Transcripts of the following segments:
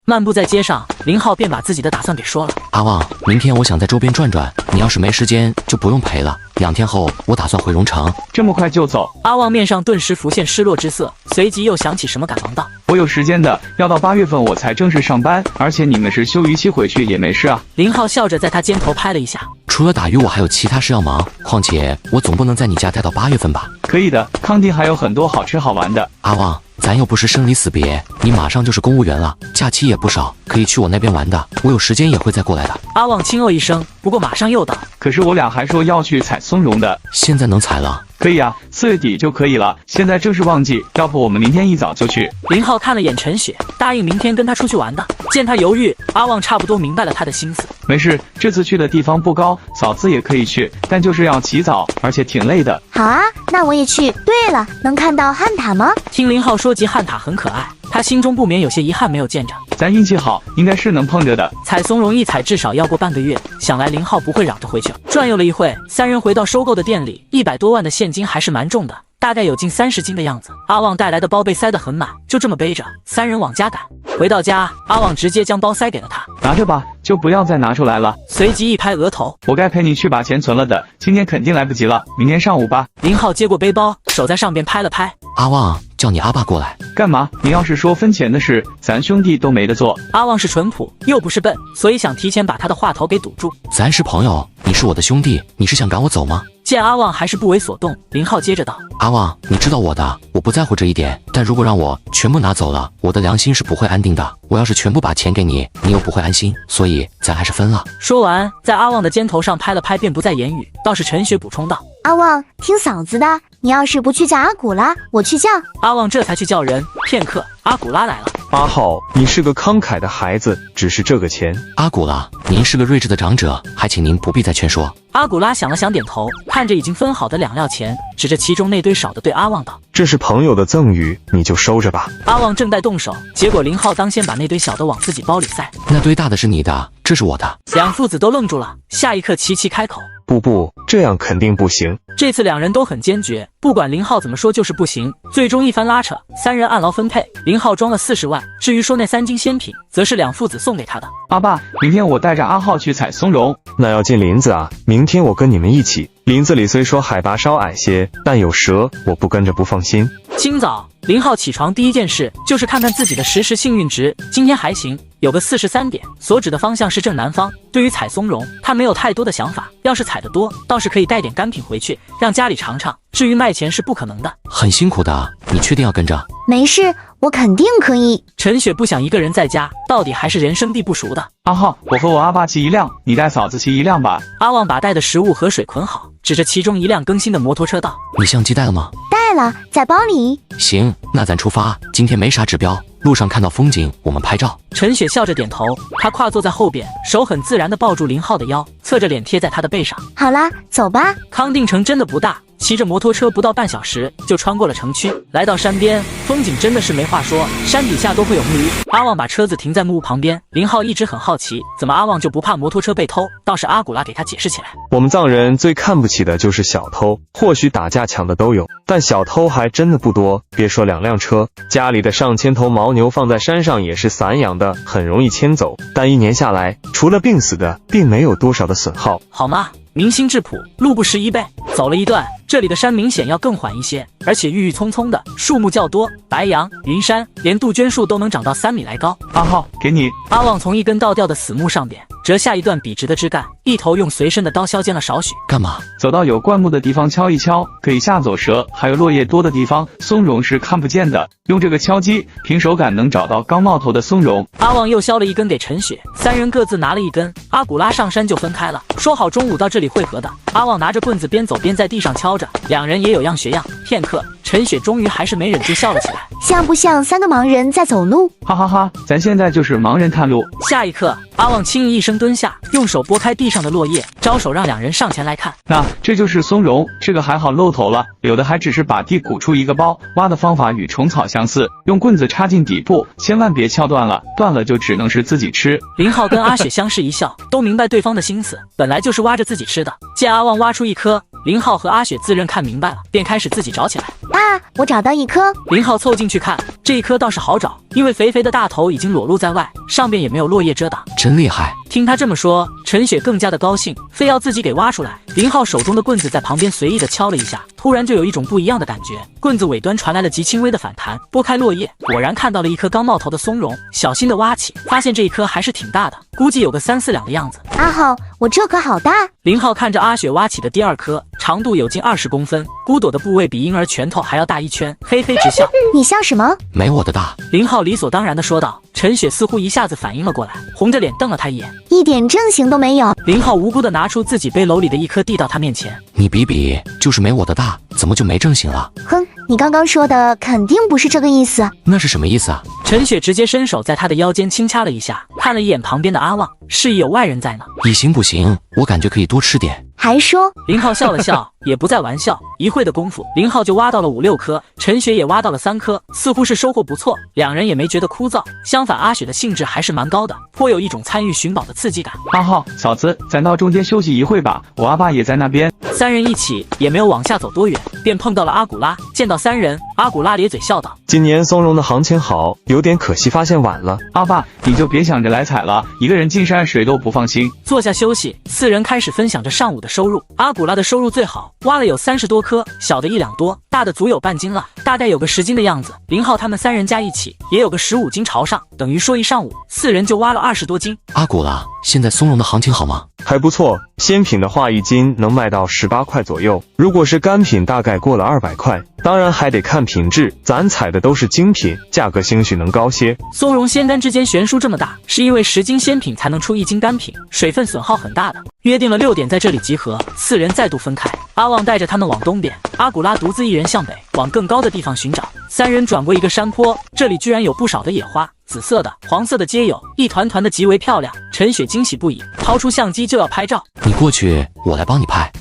漫步在街上，林浩便把自己的打算给说了。阿旺，明天我想在周边转转，你要是没时间就不用陪了。2天后我打算回荣城。这么快就走？阿旺面上顿时浮现失落之色，随即又想起什么，赶忙道：我有时间的，要到8月份我才正式上班，而且你们是休渔期回去也没事啊。林浩笑着在他肩头拍了一下。除了打鱼我还有其他事要忙，况且我总不能在你家待到8月份吧？可以的，康定还有很多好吃好玩的。阿旺，咱又不是生离死别，你马上就是公务员了，假期也不少，可以去我那边玩的，我有时间也会再过来的。阿旺轻哦一声，不过马上又道：可是我俩还说要去采松茸的。现在能采了？可以啊，4月底就可以了，现在正是旺季，要不我们明天一早就去。林浩看了眼陈雪，答应明天跟他出去玩的。见他犹豫，阿旺差不多明白了他的心思。没事，这次去的地方不高，嫂子也可以去，但就是要起早，而且挺累的。好啊，那我也去。对了，能看到旱獭吗？听林浩说及旱獭很可爱，他心中不免有些遗憾没有见着。咱运气好，应该是能碰着的。采松茸一采至少要过半个月，想来林浩不会嚷着回去。转悠了一会，三人回到收购的店里，100多万的现金还是蛮重的，大概有近30斤的样子。阿旺带来的包被塞得很满，就这么背着，三人往家赶。回到家，阿旺直接将包塞给了他，拿着吧，就不要再拿出来了。随即一拍额头，我该陪你去把钱存了的，今天肯定来不及了，明天上午吧。林浩接过背包，手在上边拍了拍。阿旺，叫你阿爸过来。干嘛？你要是说分钱的事，咱兄弟都没得做。阿旺是淳朴又不是笨，所以想提前把他的话头给堵住。咱是朋友，你是我的兄弟，你是想赶我走吗？见阿旺还是不为所动，林浩接着道：阿旺，你知道我的，我不在乎这一点，但如果让我全部拿走了，我的良心是不会安定的。我要是全部把钱给你，你又不会安心，所以咱还是分了。说完，在阿旺的肩头上拍了拍，便不再言语。倒是陈雪补充道：阿旺，听嫂子的，你要是不去叫阿古拉，我去叫。阿旺这才去叫人。片刻，阿古拉来了。阿浩，你是个慷慨的孩子，只是这个钱。阿古拉，您是个睿智的长者，还请您不必再劝说。阿古拉想了想，点头，看着已经分好的2料钱，指着其中那堆少的对阿旺道：这是朋友的赠与，你就收着吧。阿旺正待动手，结果林浩当先把那堆小的往自己包里塞。那堆大的是你的，这是我的。两父子都愣住了，下一刻齐齐开口：不，这样肯定不行。这次两人都很坚决，不管林浩怎么说就是不行。最终一番拉扯，三人按劳分配，林浩装了40万，至于说那3斤鲜品，则是两父子送给他的。阿爸，明天我带着阿浩去采松茸。那要进林子啊，明天我跟你们一起。林子里虽说海拔稍矮些，但有蛇，我不跟着不放心。清早，林浩起床第一件事就是看看自己的实时幸运值，今天还行，有个43点，所指的方向是正南方。对于采松茸，他没有太多的想法，要是采得多，倒是可以带点干品回去，让家里尝尝。至于卖钱是不可能的，很辛苦的，你确定要跟着？没事，我肯定可以。陈雪不想一个人在家，到底还是人生地不熟的。阿浩，我和我阿爸骑一辆，你带嫂子骑一辆吧。阿旺把带的食物和水捆好，指着其中一辆更新的摩托车道：你相机带了吗？带了，在包里。行，那咱出发。今天没啥指标，路上看到风景，我们拍照。陈雪笑着点头，她跨坐在后边，手很自然地抱住林浩的腰，侧着脸贴在他的背上。好啦，走吧。康定城真的不大，骑着摩托车不到半小时就穿过了城区，来到山边，风景真的是没话说，山底下都会有木屋。阿旺把车子停在木屋旁边，林浩一直很好奇，怎么阿旺就不怕摩托车被偷？倒是阿古拉给他解释起来，我们藏人最看不起的就是小偷，或许打架抢的都有，但小偷还真的不多。别说2辆车，家里的上千头牦牛放在山上也是散养的，很容易牵走，但1年下来，除了病死的，并没有多少的损耗。好吗？民心质朴，路不拾遗呗。走了一段，这里的山明显要更缓一些，而且郁郁葱葱的，树木较多，白杨、云杉，连杜鹃树都能长到3米来高。阿浩，给你。阿旺从一根倒掉的死木上边折下一段笔直的枝干，一头用随身的刀削尖了少许。干嘛？走到有灌木的地方敲一敲，可以吓走蛇，还有落叶多的地方，松茸是看不见的。用这个敲击，凭手感能找到刚冒头的松茸。阿旺又削了一根给陈雪，三人各自拿了一根。阿古拉上山就分开了，说好中午到这里汇合的。阿旺拿着棍子边走边在地上敲着，两人也有样学样。片刻，陈雪终于还是没忍住笑了起来，像不像3个盲人在走路？哈哈哈，咱现在就是盲人探路。下一刻，阿旺轻易一声蹲下，用手拨开地上的落叶，招手让两人上前来看。那这就是松茸，这个还好露头了，有的还只是把地鼓出一个包。挖的方法与虫草相似，用棍子插进底部，千万别撬断了，断了就只能是自己吃。林浩跟阿雪相视一笑，都明白对方的心思，本来就是挖着自己吃的。见阿旺挖出一颗，林浩和阿雪自认看明白了，便开始自己找起来。爸，我找到一颗。林浩凑进去看，这一颗倒是好找，因为肥肥的大头已经裸露在外，上边也没有落叶遮挡。真厉害！听他这么说，陈雪更加的高兴，非要自己给挖出来。林浩手中的棍子在旁边随意的敲了一下，突然就有一种不一样的感觉，棍子尾端传来了极轻微的反弹，拨开落叶，果然看到了一颗刚冒头的松茸，小心的挖起，发现这一颗还是挺大的，估计有个3、4两的样子。阿浩，我这颗好大。林浩看着阿雪挖起的第2颗，长度有近20公分，骨朵的部位比婴儿拳头还要大1圈，嘿嘿直笑。你笑什么？没我的大。林浩理所当然的说道。陈雪似乎一下子反应了过来，红着脸瞪了他一眼，一点正形都没有。林浩无辜的拿出自己背篓里的一颗递到他面前，你比比，就是没我的大，怎么就没正形了？哼，你刚刚说的肯定不是这个意思。那是什么意思啊？陈雪直接伸手在他的腰间轻掐了一下，看了一眼旁边的阿旺，示意有外人在呢。以形补形，我感觉可以多吃点。还说？林浩笑了笑，也不再玩笑。一会的功夫，林浩就挖到了5、6颗，陈雪也挖到了3颗，似乎是收获不错，两人也没觉得枯燥。相反，阿雪的兴致还是蛮高的，颇有一种参与寻宝的刺激感。阿浩，嫂子，咱到中间休息一会吧，我阿爸也在那边。3人一起，也没有往下走多远，便碰到了阿古拉。见到3人，阿古拉咧嘴笑道：“今年松茸的行情好，有点可惜，发现晚了。阿爸，你就别想着来采了，一个人进山谁都不放心。”坐下休息，4人开始分享着上午的收入。阿古拉的收入最好，挖了有30多颗，小的1两多，大的足有半斤了，大概有个10斤的样子。林浩他们3人加一起，也有个15斤朝上，等于说一上午4人就挖了20多斤。阿古拉，现在松茸的行情好吗？还不错，鲜品的话1斤能卖到18块左右，如果是干品大概过了200块。当然还得看品质，咱采的都是精品，价格兴许能高些。松茸鲜干之间悬殊这么大，是因为10斤鲜品才能出1斤干品，水分损耗很大的。约定了6点在这里集合，4人再度分开。阿旺带着他们往东边，阿古拉独自一人向北，往更高的地方寻找。3人转过一个山坡，这里居然有不少的野花，紫色的、黄色的皆有，一团团的极为漂亮。陈雪惊喜不已，掏出相机就要拍照。你过去，我来帮你拍。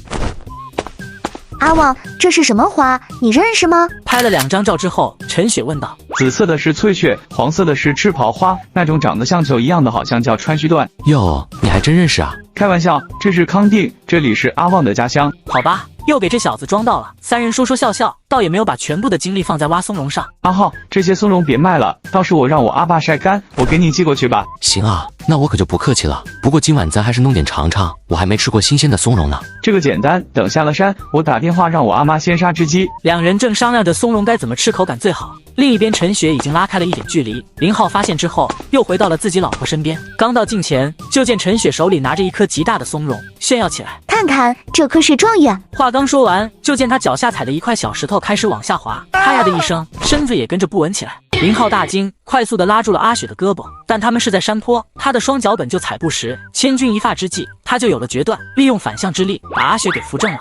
阿旺，这是什么花？你认识吗？拍了2张照之后，陈雪问道：“紫色的是翠雀，黄色的是赤袍花，那种长得像球一样的好像叫川须段。”哟，你还真认识啊？开玩笑，这是康定，这里是阿旺的家乡。好吧，又给这小子装到了。3人说说笑笑，倒也没有把全部的精力放在挖松茸上。阿浩，这些松茸别卖了，到时我让我阿爸晒干，我给你寄过去吧。行啊，那我可就不客气了。不过今晚咱还是弄点尝尝，我还没吃过新鲜的松茸呢。这个简单，等下了山，我打电话让我阿妈先杀只鸡。2人正商量着松茸该怎么吃口感最好，另一边陈雪已经拉开了一点距离。林浩发现之后，又回到了自己老婆身边。刚到近前，就见陈雪手里拿着一颗极大的松茸，炫耀起来。看看，这颗是状元。话刚说完，就见他脚下踩的一块小石头开始往下滑，啪呀的一声，身子也跟着不稳起来。林浩大惊，快速的拉住了阿雪的胳膊，但他们是在山坡，他的双脚本就踩不实，千钧一发之际，他就有了决断，利用反向之力把阿雪给扶正了。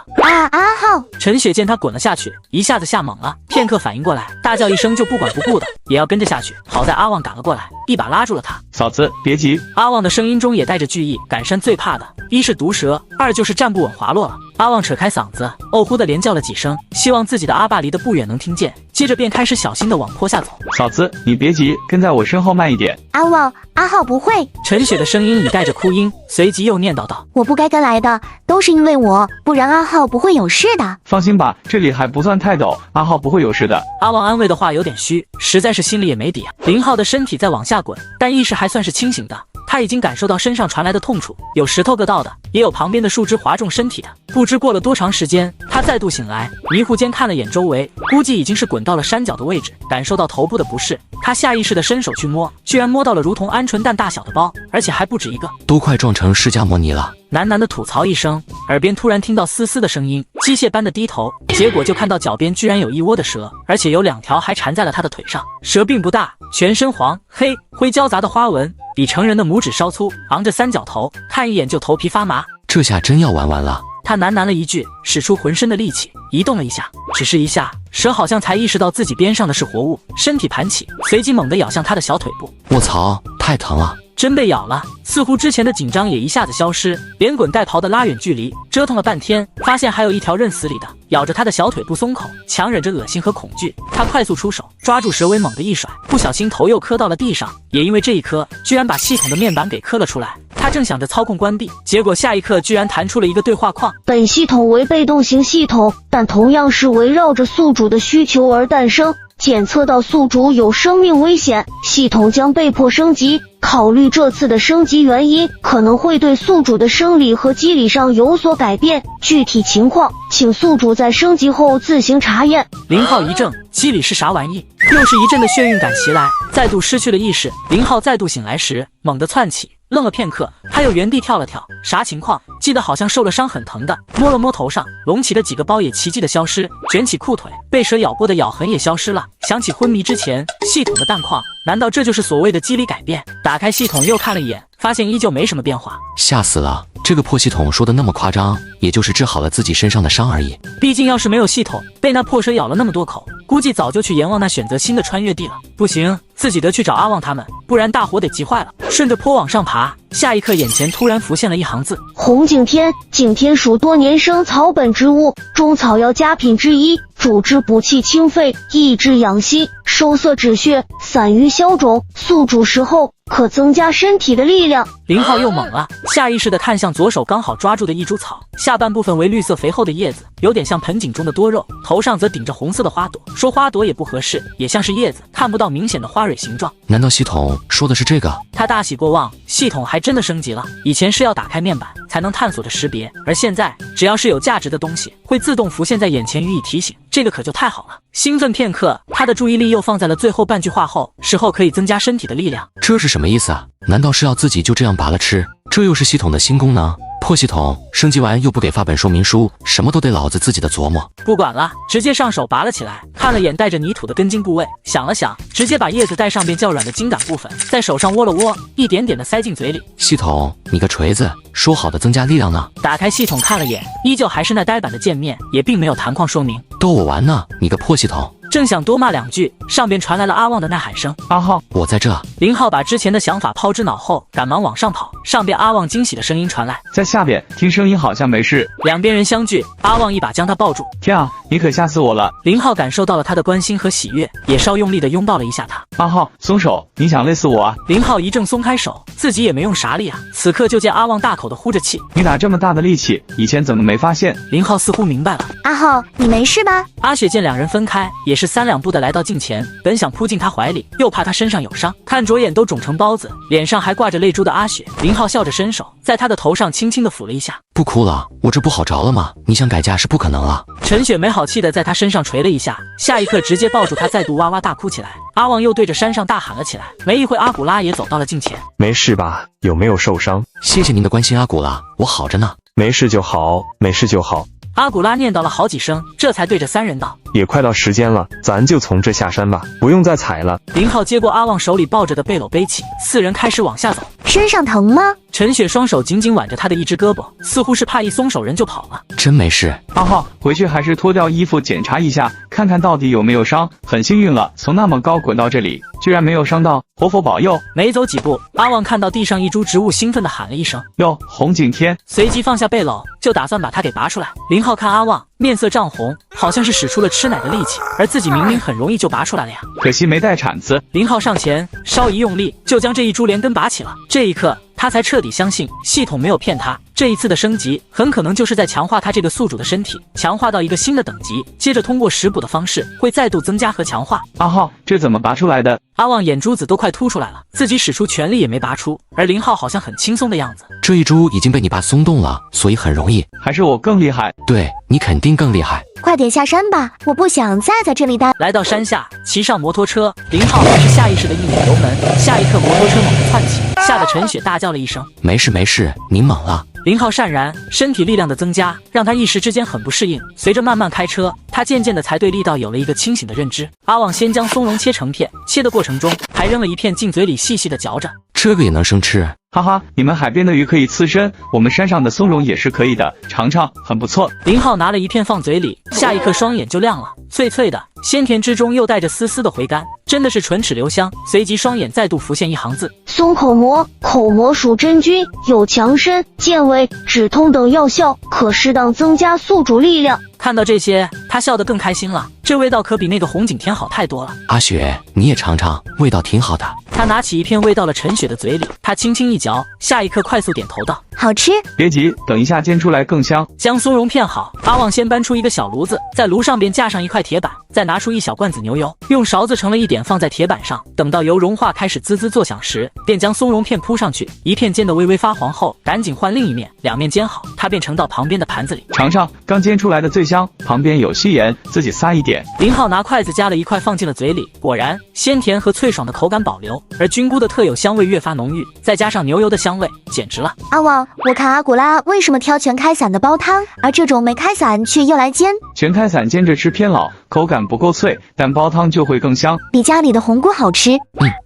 阿浩！陈雪见他滚了下去，一下子吓懵了，片刻反应过来，大叫一声就不管不顾的也要跟着下去。好在阿旺赶了过来，一把拉住了他。嫂子，别急。阿旺的声音中也带着惧意，赶山最怕的一是毒蛇，二就是站不稳滑落了。阿旺扯开嗓子，呕呼的连叫了几声，希望自己的阿爸离得不远能听见，接着便开始小心的往坡下走。嫂子，你别急，跟在我身后慢一点。阿旺，阿浩不会。陈雪的声音已带着哭音，随即又念叨道：“我不该跟来的，都是因为我，不然阿浩不会有事的。放心吧，这里还不算太陡，阿浩不会有事的。”阿旺安慰的话有点虚，实在是心里也没底啊。林浩的身体在往下滚，但意识还算是清醒的。他已经感受到身上传来的痛楚，有石头硌到的，也有旁边的树枝划中身体的。不知过了多长时间，他再度醒来，迷糊间看了眼周围，估计已经是滚到了山脚的位置。感受到头部的不适，他下意识地伸手去摸，居然摸到了如同鹌鹑蛋大小的包，而且还不止一个，都快撞成释迦摩尼了。喃喃地吐槽一声，耳边突然听到嘶嘶的声音，机械般的低头，结果就看到脚边居然有一窝的蛇，而且有2条还缠在了他的腿上。蛇并不大，全身黄黑灰交杂的花纹，比成人的拇指稍粗，昂着3角头，看一眼就头皮发麻。这下真要玩完了。他喃喃了一句，使出浑身的力气移动了一下，只是一下，蛇好像才意识到自己边上的是活物，身体盘起，随即猛地咬向他的小腿部。卧槽，太疼了！真被咬了，似乎之前的紧张也一下子消失，连滚带逃的拉远距离，折腾了半天，发现还有一条认死理的咬着他的小腿不松口，强忍着恶心和恐惧，他快速出手抓住蛇尾猛地一甩，不小心头又磕到了地上，也因为这一磕，居然把系统的面板给磕了出来。他正想着操控关闭，结果下一刻居然弹出了一个对话框。本系统为被动型系统，但同样是围绕着宿主的需求而诞生。检测到宿主有生命危险，系统将被迫升级。考虑这次的升级原因，可能会对宿主的生理和机理上有所改变。具体情况，请宿主在升级后自行查验。林浩一怔，机理是啥玩意？又是一阵的眩晕感袭来，再度失去了意识。林浩再度醒来时，猛地窜起，愣了片刻，他又原地跳了跳，啥情况？记得好像受了伤，很疼的。摸了摸头上隆起的几个包也奇迹的消失，卷起裤腿，被蛇咬过的咬痕也消失了。想起昏迷之前系统的弹框，难道这就是所谓的机理改变？打开系统又看了一眼，发现依旧没什么变化。吓死了！这个破系统说的那么夸张，也就是治好了自己身上的伤而已。毕竟要是没有系统，被那破蛇咬了那么多口，估计早就去阎王那选择新的穿越地了。不行，自己得去找阿旺他们，不然大伙得急坏了。顺着坡往上爬，下一刻眼前突然浮现了一行字：红景天，景天属多年生草本植物，中草药佳品之一，主治补气清肺、益智养心、收涩止血、散瘀消肿。宿主食后可增加身体的力量。林浩又懵了，下意识地看向左手刚好抓住的一株草，下半部分为绿色肥厚的叶子，有点像盆景中的多肉，头上则顶着红色的花朵。说花朵也不合适，也像是叶子，看不到明显的花蕊形状。难道系统说的是这个？他大喜过望，系统还真的升级了。以前是要打开面板才能探索的识别，而现在只要是有价值的东西，会自动浮现在眼前予以提醒，这个可就太好了。兴奋片刻，他的注意力又放在了最后半句话后，事后可以增加身体的力量。这是什么意思啊？难道是要自己就这样拔了吃？这又是系统的新功能？破系统升级完又不给发本说明书，什么都得老子自己的琢磨。不管了，直接上手拔了起来，看了眼带着泥土的根茎部位，想了想，直接把叶子带上边较软的茎秆部分，在手上窝了窝，一点点的塞进嘴里。系统，你个锤子，说好的增加力量呢？打开系统看了眼，依旧还是那呆板的界面，也并没有弹框说明。逗我玩呢，你个破系统！正想多骂两句，上边传来了阿旺的呐喊声：阿浩，我在这。林浩把之前的想法抛之脑后，赶忙往上跑，上边阿旺惊喜的声音传来：在下边，听声音好像没事。两边人相距，阿旺一把将他抱住。天啊，你可吓死我了！林浩感受到了他的关心和喜悦，也稍用力的拥抱了一下他。阿浩，松手，你想累死我啊！林浩一正松开手，自己也没用啥力啊，此刻就见阿旺大口的呼着气。你哪这么大的力气？以前怎么没发现？林浩似乎明白了。阿浩，你没事吧？阿雪见两人分开，也是3两步的来到近前，本想扑进他怀里，又怕他身上有伤，看着眼都肿成包子，脸上还挂着泪珠的阿雪，林浩笑着伸手在他的头上轻轻的抚了一下。不哭了，我这不好着了吗？你想改嫁是不可能了。陈雪没好气的在他身上捶了一下，下一刻直接抱住他，再度哇哇大哭起来。阿旺又对着山上大喊了起来。没一会，阿古拉也走到了近前。没事吧？有没有受伤？谢谢您的关心，阿古拉，我好着呢。没事就好，没事就好。阿古拉念叨了好几声，这才对着3人道：也快到时间了，咱就从这下山吧，不用再踩了。林浩接过阿旺手里抱着的背篓背起，4人开始往下走。身上疼吗？陈雪双手紧紧挽着他的一只胳膊，似乎是怕一松手人就跑了。真没事。阿浩，回去还是脱掉衣服检查一下，看看到底有没有伤。很幸运了，从那么高滚到这里，居然没有伤到，活佛保佑。没走几步，阿旺看到地上一株植物，兴奋地喊了一声：哟，红景天！随即放下背篓，就打算把它给拔出来。林浩看阿旺面色涨红，好像是使出了吃奶的力气，而自己明明很容易就拔出来了呀。可惜没带铲子。林浩上前稍一用力，就将这一株连根拔起了。这一刻他才彻底相信系统没有骗他，这一次的升级很可能就是在强化他这个宿主的身体，强化到一个新的等级，接着通过食补的方式会再度增加和强化。阿浩，这怎么拔出来的？阿旺眼珠子都快凸出来了，自己使出全力也没拔出，而林浩好像很轻松的样子。这一株已经被你拔松动了，所以很容易。还是我更厉害？对，你肯定更厉害。快点下山吧，我不想再在这里待。来到山下，骑上摩托车，林浩还是下意识的一拧油门，下一刻摩托车猛地窜起，吓得陈雪大叫了一声：没事没事，您猛了。林浩善然，身体力量的增加让他一时之间很不适应。随着慢慢开车，他渐渐的才对力道有了一个清醒的认知。阿旺先将松茸切成片，切的过程中还扔了一片进嘴里细细的嚼着。这个也能生吃？哈哈，你们海边的鱼可以刺身，我们山上的松茸也是可以的，尝尝，很不错。林浩拿了一片放嘴里，下一刻双眼就亮了，脆脆的，鲜甜之中又带着丝丝的回甘，真的是唇齿留香。随即双眼再度浮现一行字：松口蘑，口蘑属真菌，有强身、健胃、止痛等药效，可适当增加宿主力量。看到这些，他笑得更开心了。这味道可比那个红景天好太多了。阿雪，你也尝尝，味道挺好的。他拿起一片喂到了陈雪的嘴里，他轻轻一嚼，下一刻快速点头道：好吃。别急，等一下煎出来更香。将松茸片好，阿旺先搬出一个小炉子，在炉上边架上一块铁板，再拿出一小罐子牛油，用勺子盛了一点放在铁板上，等到油融化开始滋滋作响时，便将松茸片铺上去，一片煎得微微发黄后，赶紧换另一面，两面煎好，他便盛到旁边的盘子里。尝尝，刚煎出来的最香，旁边有细盐，自己撒一点。林浩拿筷子夹了一块放进了嘴里，果然鲜甜和脆爽的口感保留，而菌菇的特有香味越发浓郁，再加上牛油的香味，简直了。阿旺，我看阿古拉为什么挑全开散的煲汤，而这种没开散却又来煎？全开散煎着吃偏老，口感不够脆，但煲汤就会更香，比家里的红菇好吃。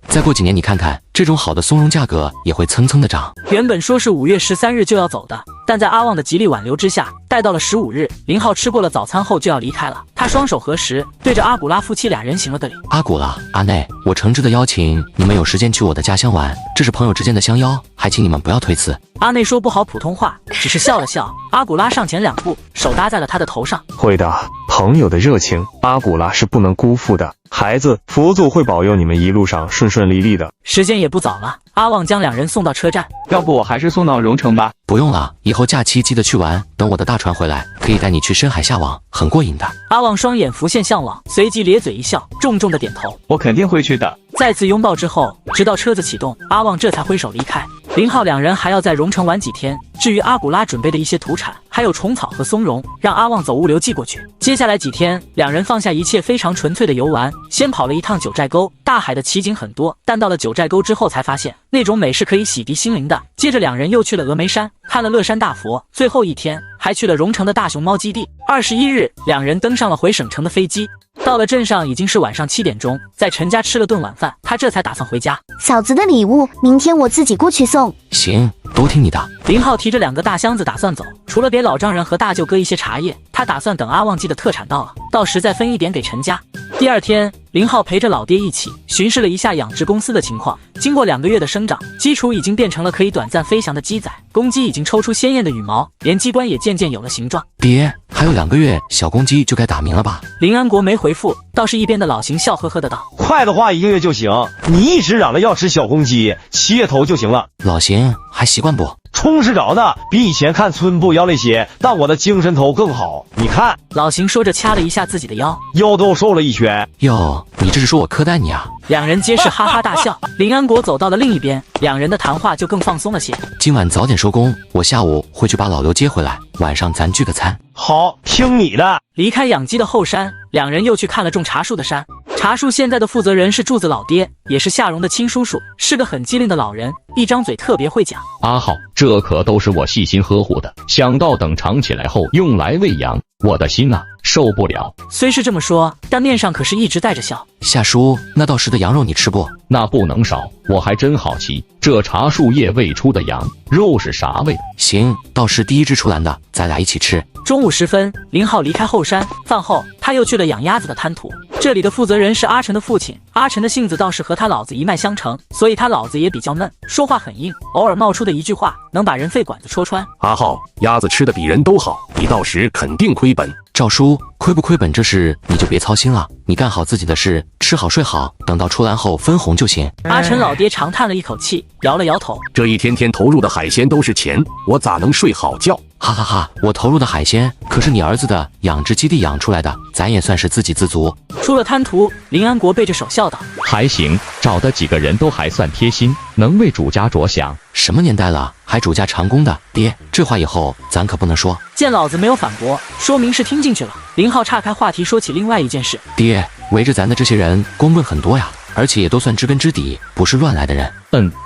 再过几年你看看，这种好的松茸价格也会蹭蹭的涨。原本说是5月13日就要走的，但在阿旺的极力挽留之下，待到了15日。林浩吃过了早餐后就要离开了，他双手合十，对着阿古拉夫妻俩人行了个礼。阿古拉、阿内，我诚挚的邀请你们有时间去我的家乡玩，这是朋友之间的相邀，还请你们不要推辞。阿内说不好普通话，只是笑了笑。阿古拉上前2步，手搭在了他的头上。会的，朋友的热情，阿古拉是不能辜负的。孩子，佛祖会保佑你们一路上顺顺利利的。时间也不早了，阿旺将两人送到车站。要不我还是送到荣城吧。不用了，以后假期记得去玩，等我的大船回来，可以带你去深海下网，很过瘾的。阿旺双眼浮现向往，随即咧嘴一笑，重重的点头。我肯定会去的。再次拥抱之后，直到车子启动，阿旺这才挥手离开。林浩两人还要在荣城玩几天，至于阿古拉准备的一些土产，还有虫草和松茸，让阿旺走物流寄过去。接下来几天，两人放下一切，非常纯粹的游玩。先跑了一趟九寨沟，大海的奇景很多，但到了九寨沟之后才发现，那种美是可以洗涤心灵的。接着两人又去了峨眉山，看了乐山大佛，最后一天还去了荣城的大熊猫基地。21日，两人登上了回省城的飞机。到了镇上已经是晚上7点钟，在陈家吃了顿晚饭，他这才打算回家。嫂子的礼物，明天我自己过去送。行，都听你的。林浩提着2个大箱子打算走，除了给老丈人和大舅哥一些茶叶，他打算等阿旺记的特产到了，到时再分一点给陈家。第二天，林浩陪着老爹一起巡视了一下养殖公司的情况。经过2个月的生长，鸡雏已经变成了可以短暂飞翔的鸡仔，公鸡已经抽出鲜艳的羽毛，连鸡冠也渐渐有了形状。爹，还有2个月，小公鸡就该打鸣了吧？林安国没回复，倒是一边的老邢笑呵呵的道：“快的话1个月就行，你一直嚷着要吃小公鸡，7月头就行了。”老邢还习惯不？充实着呢，比以前看村部腰那些，但我的精神头更好。你看，老邢说着掐了一下自己的腰都瘦了1圈。哟，你这是说我苛待你啊？两人皆是哈哈大笑。林安国走到了另一边，两人的谈话就更放松了些。今晚早点收工，我下午会去把老刘接回来，晚上咱聚个餐。好，听你的。离开养鸡的后山，两人又去看了种茶树的山。茶树现在的负责人是柱子老爹，也是夏蓉的亲叔叔，是个很机灵的老人，一张嘴特别会讲。阿浩，这可都是我细心呵护的，想到等长起来后用来喂养，我的心受不了。虽是这么说，但面上可是一直带着笑。夏叔，那到时的羊肉你吃不？那不能少，我还真好奇，这茶树叶喂出的羊肉是啥味？行，到时第一只出栏的，咱俩一起吃。中午时分，林浩离开后山，饭后他又去了养鸭子的滩涂。这里的负责人是阿晨的父亲，阿晨的性子倒是和他老子一脉相承，所以他老子也比较嫩，说话很硬，偶尔冒出的一句话能把人肺管子戳穿。阿浩，鸭子吃的比人都好，你到时肯定亏本。赵叔，亏不亏本这事你就别操心了，你干好自己的事，吃好睡好，等到出栏后分红就行。阿晨老爹长叹了一口气，摇了摇头，这一天天投入的海鲜都是钱，我咋能睡好觉？哈哈哈，我投入的海鲜可是你儿子的养殖基地养出来的，咱也算是自给自足。出了滩涂，林安国背着手笑道：“还行，找的几个人都还算贴心，能为主家着想。什么年代了，还主家长工的？爹，这话以后咱可不能说。”见老子没有反驳，说明是听进去了。林浩岔开话题说起另外一件事：“爹，围着咱的这些人公论很多呀，而且也都算知根知底，不是乱来的人。”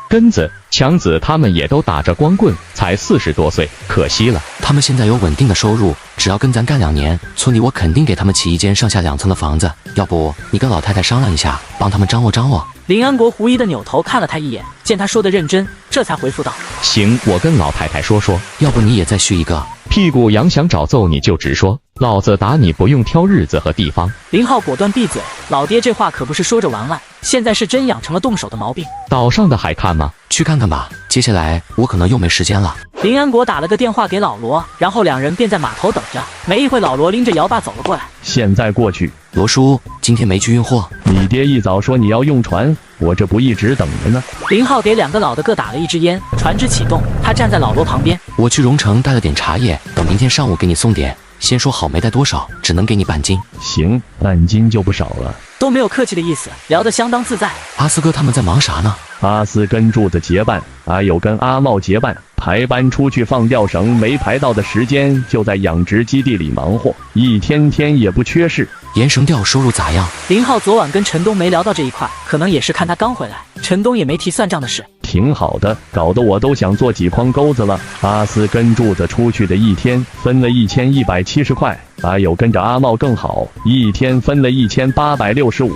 根子、强子他们也都打着光棍，才40多岁，可惜了。他们现在有稳定的收入，只要跟咱干2年，村里我肯定给他们起一间上下2层的房子。要不你跟老太太商量一下，帮他们张罗张罗。林安国狐疑的扭头看了他一眼，见他说的认真，这才回复道：“行，我跟老太太说说。要不你也再续一个。屁股痒想找揍你就直说，老子打你不用挑日子和地方。林浩果断闭嘴，老爹这话可不是说着玩玩，现在是真养成了动手的毛病。岛上的还看吗？去看看吧，接下来我可能又没时间了。林安国打了个电话给老罗，然后两人便在码头等着。没一会，老罗拎着摇把走了过来。现在过去。罗叔，今天没去运货。你爹一早说你要用船，我这不一直等着呢。林浩给两个老的各打了一支烟，船只启动，他站在老罗旁边。我去荣城带了点茶叶，等明天上午给你送点。先说好没带多少，只能给你半斤。行，半斤就不少了。都没有客气的意思，聊得相当自在。阿四哥他们在忙啥呢？阿四跟柱子结伴，还有跟阿茂结伴，排班出去放吊绳，没排到的时间就在养殖基地里忙活，一天天也不缺事。延绳钓收入咋样？林浩昨晚跟陈东没聊到这一块，可能也是看他刚回来，陈东也没提算账的事。挺好的，搞得我都想做几筐钩子了。阿四跟柱子出去的一天分了1170块，还有跟着阿茂更好，一天分了1865。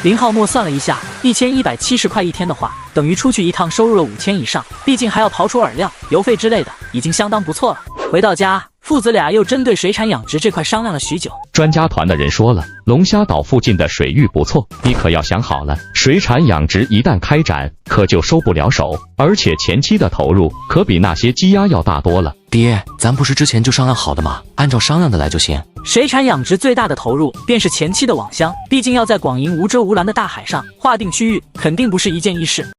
林浩默算了一下，1170块一天的话，等于出去一趟收入了5000以上，毕竟还要刨除饵料、油费之类的，已经相当不错了。回到家，父子俩又针对水产养殖这块商量了许久。专家团的人说了，龙虾岛附近的水域不错，你可要想好了，水产养殖一旦开展，可就收不了手，而且前期的投入可比那些鸡鸭要大多了。爹，咱不是之前就商量好的吗？按照商量的来就行。水产养殖最大的投入便是前期的网箱，毕竟要在广银无遮无拦的大海上划定区域，肯定不是一件易事。